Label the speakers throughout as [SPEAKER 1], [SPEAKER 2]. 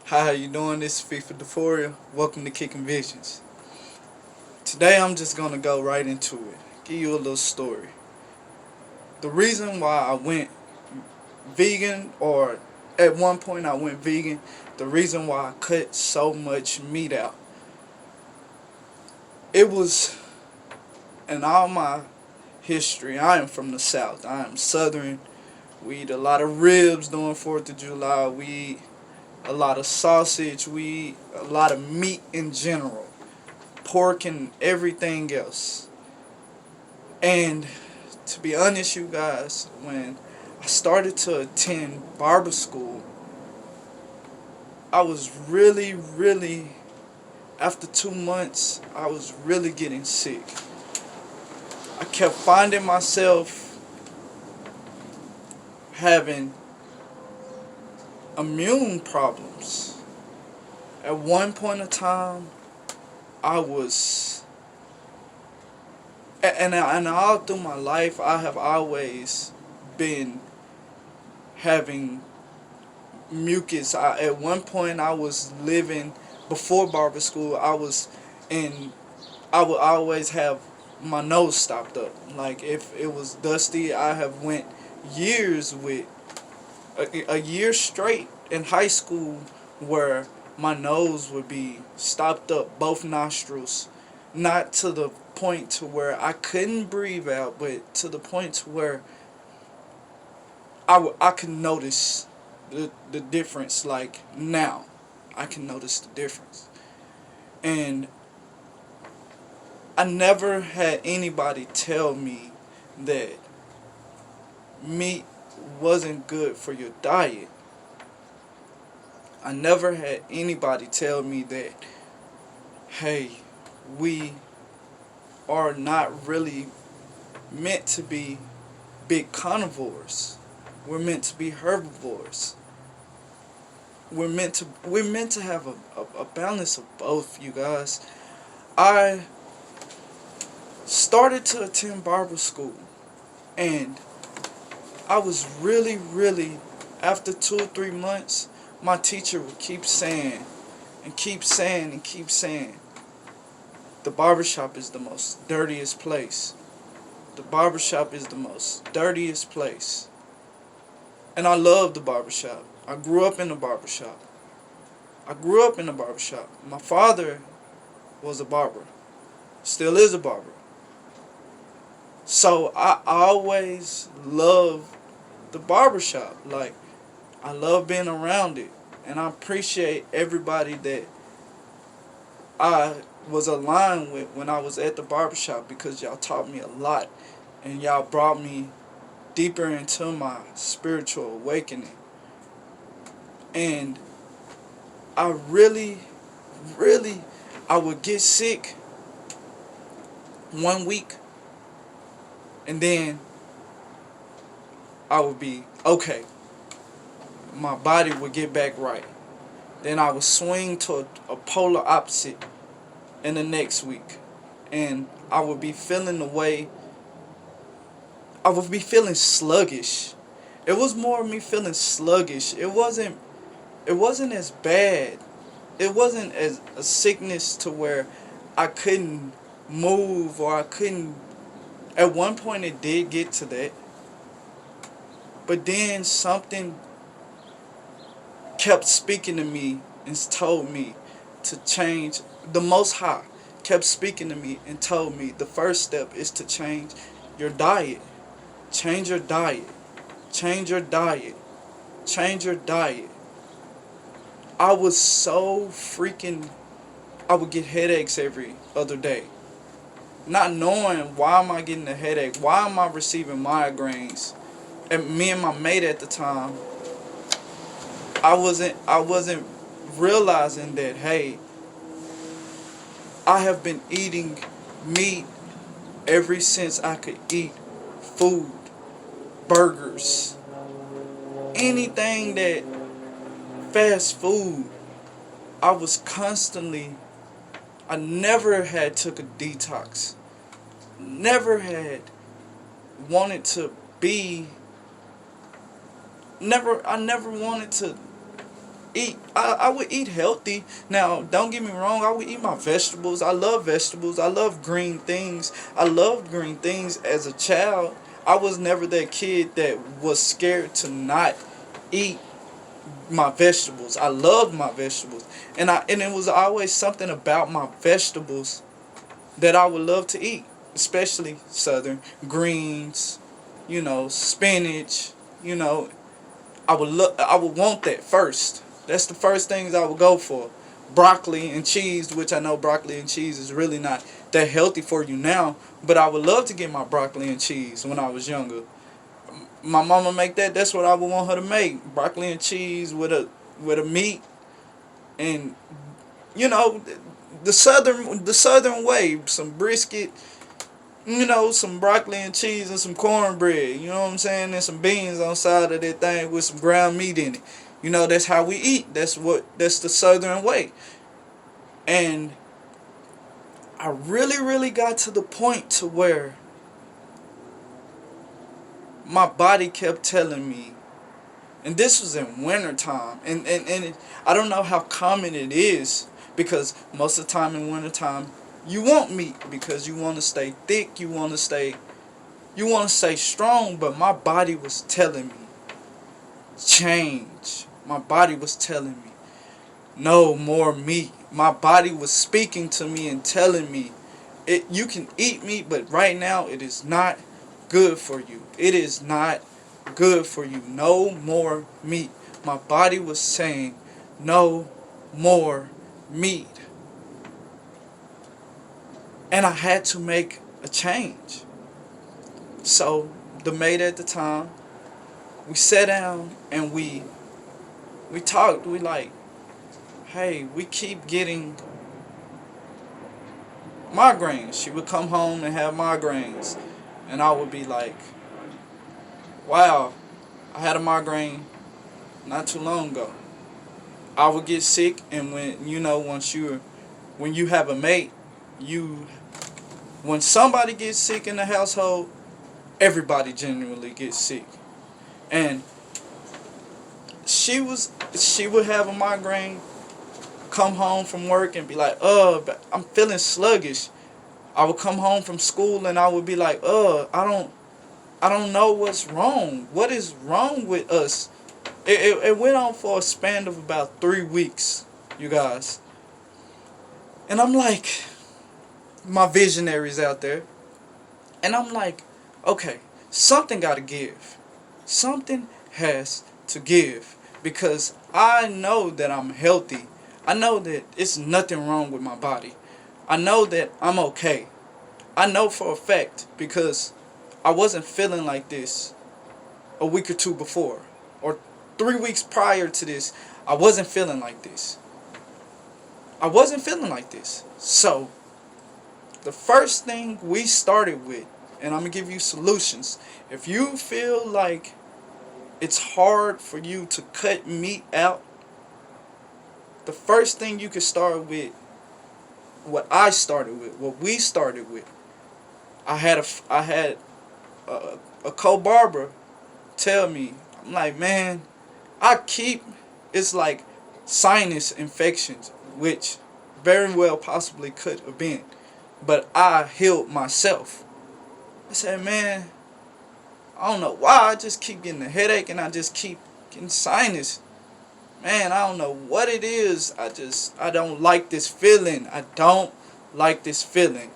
[SPEAKER 1] Hi, how you doing? This is FIFA Deforia. Welcome to Kicking Visions. Today I'm just gonna go right into it. Give you a little story. The reason why I went vegan, or at one point I went vegan, the reason why I cut so much meat out, it was in all my history. I am from the South. I am Southern. We eat a lot of ribs during 4th of July. We eat a lot of sausage. We eat a lot of meat in general. Pork and everything else. And to be honest, you guys, when I started to attend barber school, I was really, after 2 months, I was really getting sick. I kept finding myself having immune problems. At one point in time, I was, and all through my life, I have always been having mucus. At one point, I was living, before barber school, I would always have my nose stopped up. Like, if it was dusty, I have went years with, a year straight in high school where my nose would be stopped up, both nostrils. Not to the point to where I couldn't breathe out, but to the point to where I could notice the difference. Like, now I can notice the difference. And I never had anybody tell me that meat wasn't good for your diet. I never had anybody tell me that, hey, we are not really meant to be big carnivores. We're meant to be herbivores. We're meant to have a balance of both, you guys. I started to attend barber school, and I was really, after 2 or 3 months, my teacher would keep saying and keep saying and keep saying, the barbershop is the most dirtiest place. The barbershop is the most dirtiest place. And I love the barbershop. I grew up in the barbershop. My father was a barber. Still is a barber. So I always loved the barbershop. Like, I love being around it. And I appreciate everybody that I was aligned with when I was at the barbershop, because y'all taught me a lot. And y'all brought me deeper into my spiritual awakening. And I really, I would get sick one week, and then I would be okay. My body would get back right. Then I would swing to a polar opposite in the next week. And I would be feeling I would be feeling sluggish. It was more of me feeling sluggish. It wasn't as bad. It wasn't as a sickness to where I couldn't move, or I couldn't. At one point it did get to that. But then something kept speaking to me and told me to change. The Most High kept speaking to me and told me the first step is to change your diet. Change your diet. Change your diet. Change your diet. I was so freaking, I would get headaches every other day. Not knowing, why am I getting a headache? Why am I receiving migraines? And me and my mate at the time, I wasn't realizing that, hey, I have been eating meat ever since I could eat food, burgers, anything that fast food. I was constantly, I never had took a detox. Never had wanted to be, I never wanted to I would eat healthy. Now, don't get me wrong, I would eat my vegetables. I love vegetables. I love green things. I loved green things as a child. I was never that kid that was scared to not eat my vegetables. I loved my vegetables. And it was always something about my vegetables that I would love to eat, especially southern greens, spinach, you know, I would want that first. That's the first things I would go for. Broccoli and cheese, which I know broccoli and cheese is really not that healthy for you now, but I would love to get my broccoli and cheese when I was younger. My mama make that. That's what I would want her to make. Broccoli and cheese with a meat, and you know the southern way, some brisket, some broccoli and cheese and some cornbread, you know what I'm saying, and some beans on the side of that thing with some ground meat in it. That's how we eat. That's the southern way. And I really, really got to the point to where my body kept telling me, and this was in wintertime, I don't know how common it is, because most of the time in wintertime you want meat because you want to stay thick, you want to stay strong, but my body was telling me change. My body was telling me no more meat. My body was speaking to me and telling me you can eat meat, but right now it is not good for you. It is not good for you. No more meat. My body was saying no more meat. And I had to make a change. So the mate at the time, we sat down and we talked. We like, hey, we keep getting migraines. She would come home and have migraines, and I would be like, wow, I had a migraine not too long ago. I would get sick, and when you have a mate, when somebody gets sick in the household, everybody genuinely gets sick. And she would have a migraine, come home from work and be like, but I'm feeling sluggish. I would come home from school and I would be like, I don't know what's wrong. What is wrong with us? It went on for a span of about 3 weeks, you guys. And I'm like, my visionaries out there, and I'm like, okay, something got to give. Something has to give, because I know that I'm healthy. I know that it's nothing wrong with my body. I know that I'm okay. I know for a fact, because I wasn't feeling like this a week or two before, or 3 weeks prior to this. I wasn't feeling like this. I wasn't feeling like this. So the first thing we started with, and I'm going to give you solutions. If you feel like it's hard for you to cut meat out, the first thing you can start with, what I started with, what we started with, I had a co-barber tell me, I'm like, man, it's like sinus infections, which very well possibly could have been, but I healed myself. I said, man, I don't know why I just keep getting a headache and I just keep getting sinus. Man, I don't know what it is. I don't like this feeling. I don't like this feeling.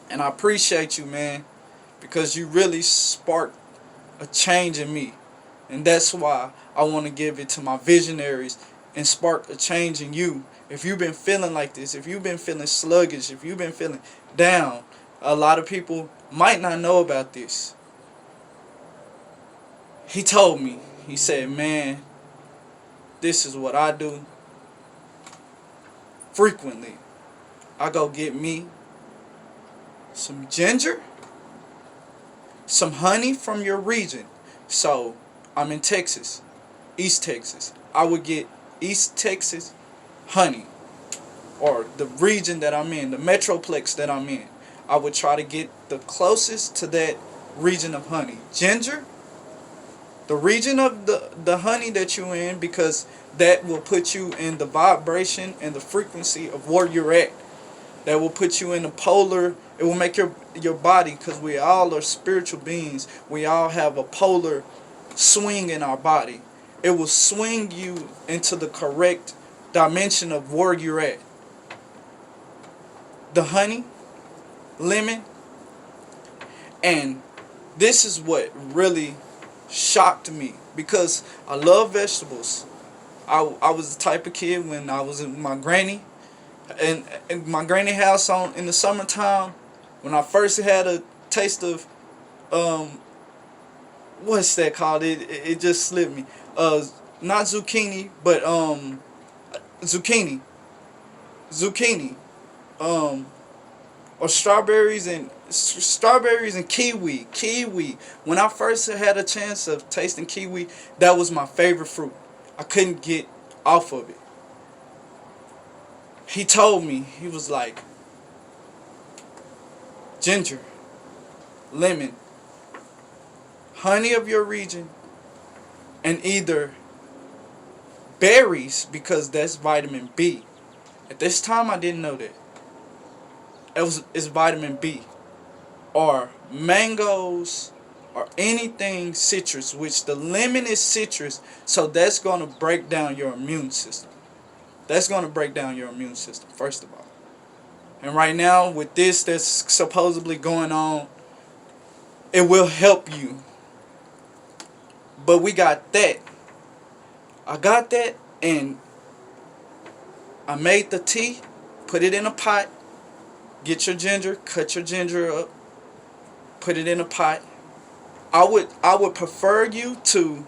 [SPEAKER 1] And I appreciate you, man, because you really sparked a change in me. And that's why I want to give it to my visionaries and spark a change in you. If you've been feeling like this, if you've been feeling sluggish, if you've been feeling down, a lot of people might not know about this. He told me, he said, man, this is what I do frequently. I go get me some ginger, some honey from your region. So I'm in Texas, East Texas. I would get East Texas honey, or the region that I'm in, the metroplex that I'm in. I would try to get the closest to that region of honey. Ginger, the region of the honey that you're in, because that will put you in the vibration and the frequency of where you're at. That will put you in a polar. It will make your body, because we all are spiritual beings. We all have a polar swing in our body. It will swing you into the correct dimension of where you're at. The honey, lemon, and this is what really shocked me, because I love vegetables. I was the type of kid when I was in my granny and in my granny house on in the summertime, when I first had a taste of what's that called? It just slipped me. Not zucchini, but zucchini. Zucchini. Or strawberries and kiwi. When I first had a chance of tasting kiwi, that was my favorite fruit. I couldn't get off of it. He told me, he was like, ginger, lemon, honey of your region, and either berries, because that's vitamin B. At this time I didn't know that. It's vitamin B. Or mangoes, or anything citrus, which the lemon is citrus, so that's going to break down your immune system. That's going to break down your immune system, first of all. And right now, with this that's supposedly going on, it will help you. But we got that. I got that, and I made the tea, put it in a pot, get your ginger, cut your ginger up, put it in a pot. I would prefer you to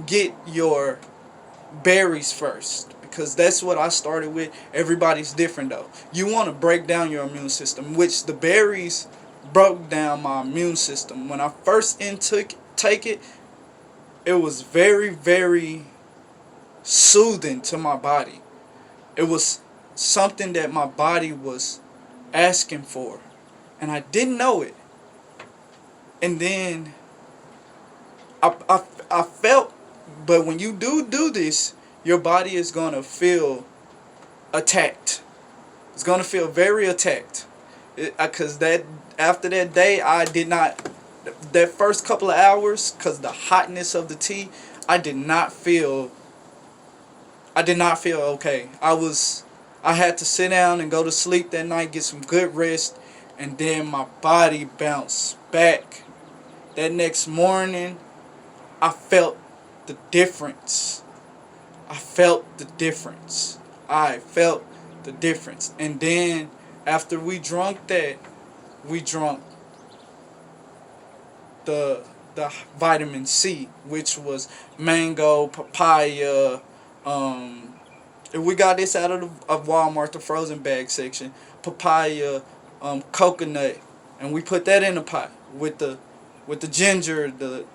[SPEAKER 1] get your berries first, because that's what I started with. Everybody's different though. You want to break down your immune system, which the berries broke down my immune system. When I first take it, it was very, very soothing to my body. It was something that my body was asking for, and I didn't know it. And then I felt, but when you do this, your body is going to feel attacked. It's going to feel very attacked. Because that after that day, I did not, that first couple of hours, because the hotness of the tea, I did not feel okay. I had to sit down and go to sleep that night, get some good rest, and then my body bounced back. That next morning, I felt the difference. I felt the difference. And then after we drank that, we drank the vitamin C, which was mango, papaya. We got this out of Walmart, the frozen bag section. Papaya, coconut, and we put that in a pot with the ginger, the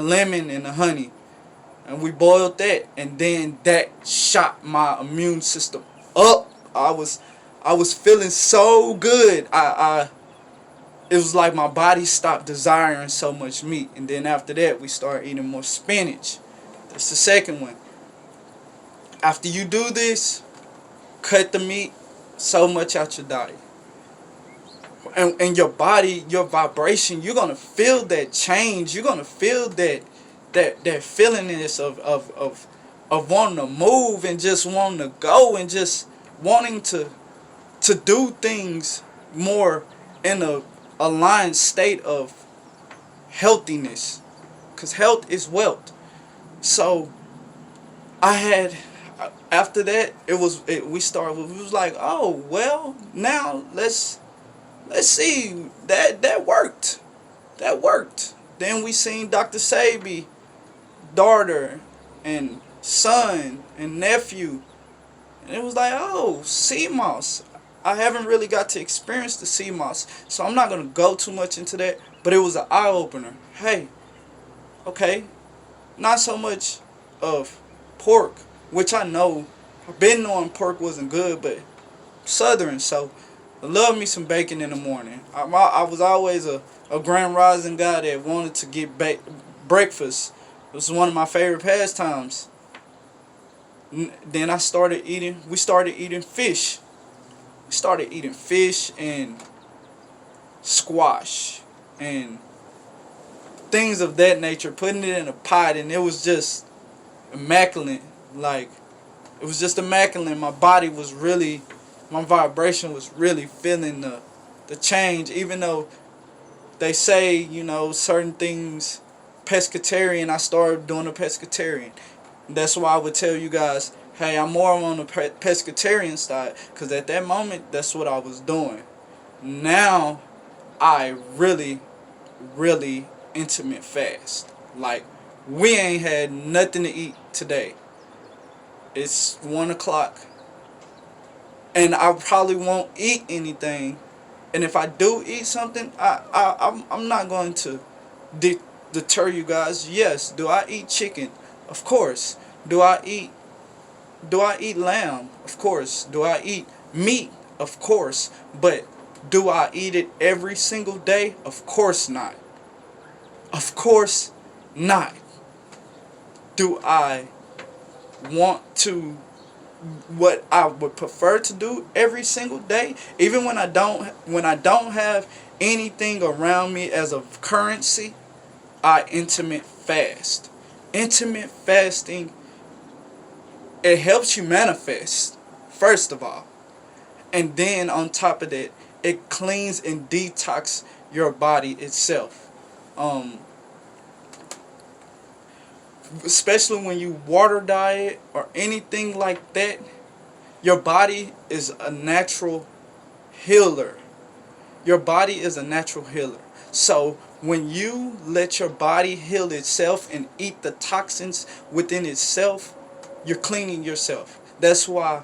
[SPEAKER 1] lemon, and the honey, and we boiled that, and then that shot my immune system up. I was feeling so good. It was like my body stopped desiring so much meat, and then after that we started eating more spinach. That's the second one. After you do this, cut the meat so much out your diet. And your body, your vibration, you're going to feel that change. You're going to feel that feelingness of wanting to move and just wanting to go and just wanting to do things more in a aligned state of healthiness. Because health is wealth. So after that, we was like, oh, well, now let's see, that worked. Then we seen Dr. Sabi, daughter and son and nephew, and it was like, oh, sea moss. I haven't really got to experience the sea moss, so I'm not going to go too much into that, but it was an eye-opener. Hey, okay, not so much of pork, which I know, I've been knowing pork wasn't good, but Southern, so I love me some bacon in the morning. I was always a Grand Rising guy that wanted to get breakfast. It was one of my favorite pastimes. Then we started eating fish. We started eating fish and squash and things of that nature, putting it in a pot, and it was just immaculate. Like, it was just immaculate. My vibration was really feeling the change, even though they say, certain things, pescatarian, I started doing a pescatarian. That's why I would tell you guys, hey, I'm more on the pescatarian side, because at that moment, that's what I was doing. Now, I really, really intimate fast. Like, we ain't had nothing to eat today. It's 1 o'clock, and I probably won't eat anything. And if I do eat something, I'm not going to deter you guys. Yes, do I eat chicken? Of course. Do I eat lamb? Of course. Do I eat meat? Of course. But do I eat it every single day? Of course not. Of course not. Do I want to, what I would prefer to do every single day, even when I don't have anything around me as a currency? I intimate fast. Intimate fasting, it helps you manifest, first of all. And then on top of that, it cleans and detox your body itself. Especially when you water diet or anything like that, your body is a natural healer. Your body is a natural healer. So when you let your body heal itself and eat the toxins within itself, you're cleaning yourself. That's why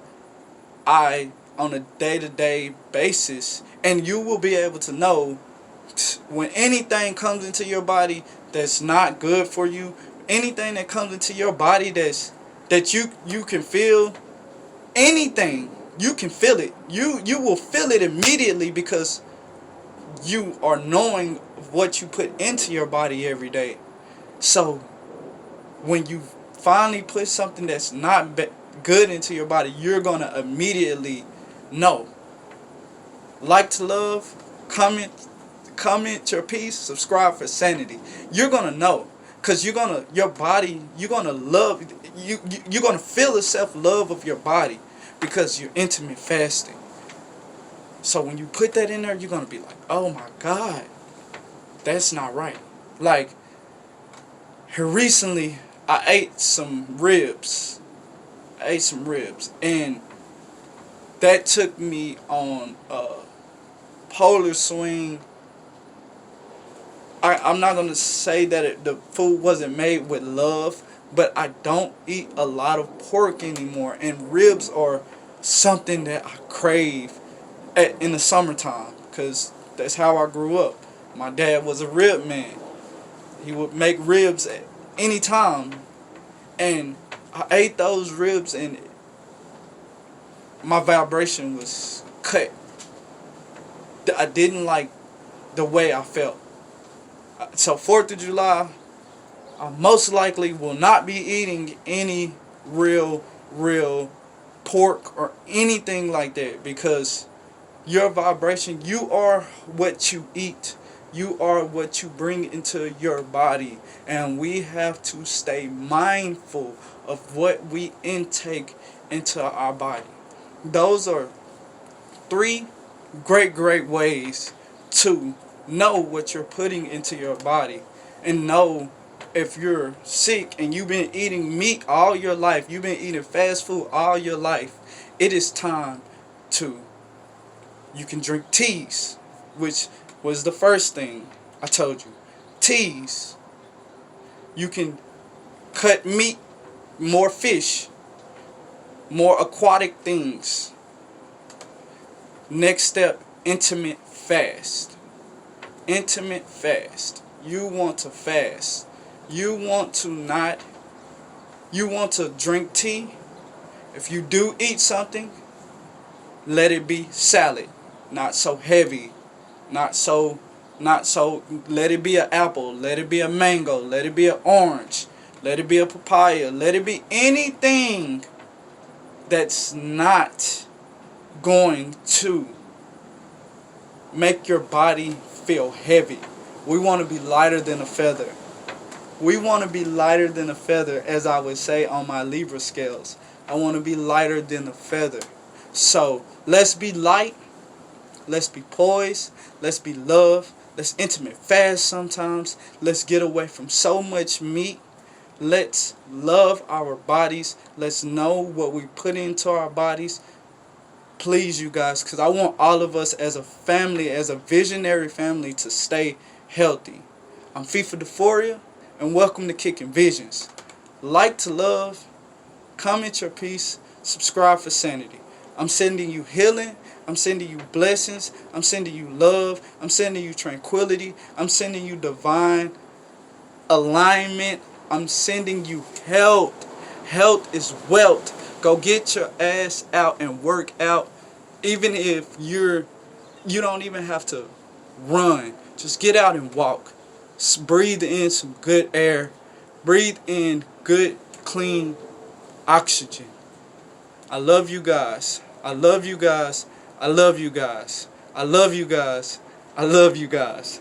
[SPEAKER 1] on a day-to-day basis, and you will be able to know when anything comes into your body that's not good for you, anything that comes into your body that you can feel, anything, you can feel it. You will feel it immediately, because you are knowing what you put into your body every day. So when you finally put something that's not good into your body, you're going to immediately know. Like to love, comment your piece, subscribe for Sanity. You're going to know, because you're going to love, you're going to feel the self-love of your body, because you're intimate fasting. So when you put that in there, you're going to be like, oh my God, that's not right. Like, here recently, I ate some ribs. And that took me on a polar swing. I'm not going to say that the food wasn't made with love, but I don't eat a lot of pork anymore. And ribs are something that I crave in the summertime, because that's how I grew up. My dad was a rib man. He would make ribs at any time, and I ate those ribs, and my vibration was cut. I didn't like the way I felt. So 4th of July, I most likely will not be eating any real pork or anything like that, because your vibration, you are what you eat. You are what you bring into your body. And we have to stay mindful of what we intake into our body. Those are 3 great ways to know what you're putting into your body. And know if you're sick and you've been eating meat all your life, you've been eating fast food all your life, it is time to, you can drink teas, which was the first thing I told you. Teas. You can cut meat, more fish, more aquatic things. Next step, intimate fast. Intimate fast. You want to fast. You want to drink tea. If you do eat something, let it be salad. Not so heavy. Not so Not so. Let it be an apple. Let it be a mango. Let it be an orange. Let it be a papaya. Let it be anything that's not going to make your body feel heavy. We want to be lighter than a feather. We want to be lighter than a feather, as I would say on my Libra scales. I want to be lighter than a feather. So let's be light. Let's be poised. Let's be love. Let's intimate fast sometimes. Let's get away from so much meat. Let's love our bodies. Let's know what we put into our bodies. Please, you guys, because I want all of us as a family, as a visionary family, to stay healthy. I'm FIFA Dysphoria, and welcome to Kicking Visions. Like to love, comment your piece, subscribe for Sanity. I'm sending you healing. I'm sending you blessings. I'm sending you love. I'm sending you tranquility. I'm sending you divine alignment. I'm sending you health. Health is wealth. Go get your ass out and work out. Even if you don't even have to run. Just get out and walk. Breathe in some good air. Breathe in good, clean oxygen. I love you guys. I love you guys. I love you guys. I love you guys. I love you guys.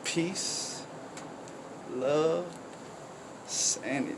[SPEAKER 1] Peace, love, sanity.